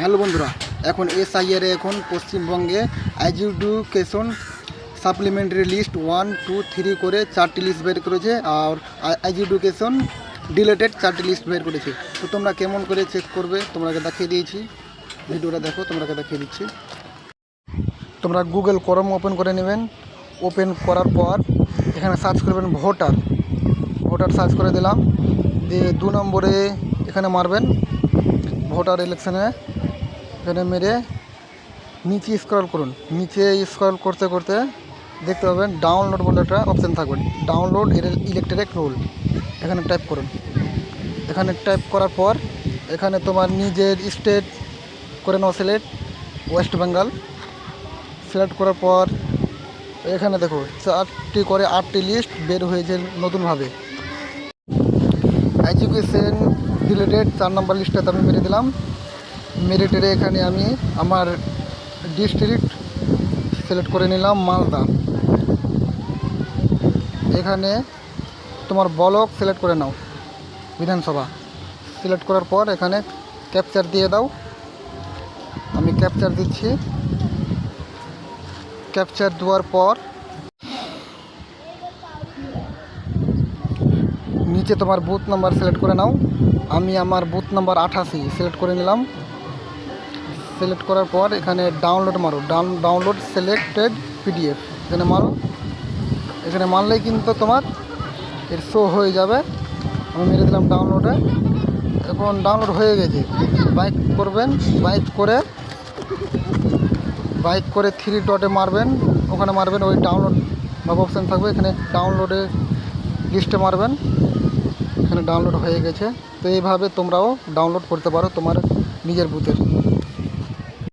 Hello বন্ধুরা, এখন SIR এখন পশ্চিমবঙ্গে এডুকেশন সাপ্লিমেন্টারি লিস্ট 1, 2, 3 করে 4টি লিস্ট বের করেছে। আর এডুকেশন ডিলেটেড 4টি লিস্ট বের করেছে। তো তোমরা কেমন করে চেক করবে তোমাকে দেখিয়ে দিয়েছি, ভিডিওটা দেখো, তোমাকে দেখিয়ে দিচ্ছি। তোমরা গুগল ক্রোম ওপেন করে নেবেন। ওপেন করার পর এখানে সার্চ করবেন ভোটার সার্চ করে দিলাম। দিয়ে 2 নম্বরে এখানে মারবেন ভোটার ইলেকশনে। এখানে মেরে নিচে স্ক্রল করুন। নিচে স্ক্রল করতে করতে দেখতে পাবেন ডাউনলোড বলে একটা অপশান থাকবে, ডাউনলোড ইলেকট্রিক রোল। এখানে টাইপ করুন। এখানে টাইপ করার পর এখানে তোমার নিজের স্টেট করে নাও সিলেক্ট, ওয়েস্ট বেঙ্গল। সিলেক্ট করার পর এখানে দেখো 4টি করে 8টি লিস্ট বের হয়েছে নতুনভাবে। এডুকেশন রিলেটেড 4 নম্বর লিস্টটাতে আমি মেরে দিলাম। মেরে টেরে এখানে আমি আমার ডিস্ট্রিক্ট সিলেক্ট করে নিলাম মালদা। এখানে তোমার ব্লক সিলেক্ট করে নাও, বিধানসভা। সিলেক্ট করার পর এখানে ক্যাপচার দিয়ে দাও। আমি ক্যাপচার দিচ্ছি। ক্যাপচার দেওয়ার পর নিচে তোমার বুথ নাম্বার সিলেক্ট করে নাও। আমি আমার বুথ নাম্বার 88 সিলেক্ট করে নিলাম। সিলেক্ট করার পর এখানে ডাউনলোড মারো, ডাউনলোড সিলেক্টেড পিডিএফ এখানে মারো। এখানে মারলেই কিন্তু তোমার এর শো হয়ে যাবে। আমি মেরে দিলাম ডাউনলোডে। এখন ডাউনলোড হয়ে গেছে। বাইক করবেন, বাইক করে 3 ডটে মারবেন, ওখানে মারবেন, ওই ডাউনলোড ভাব অপশান থাকবে, এখানে ডাউনলোডে লিস্টে মারবেন। এখানে ডাউনলোড হয়ে গেছে। তো এইভাবে তোমরাও ডাউনলোড করতে পারো তোমার নিজের বুথের।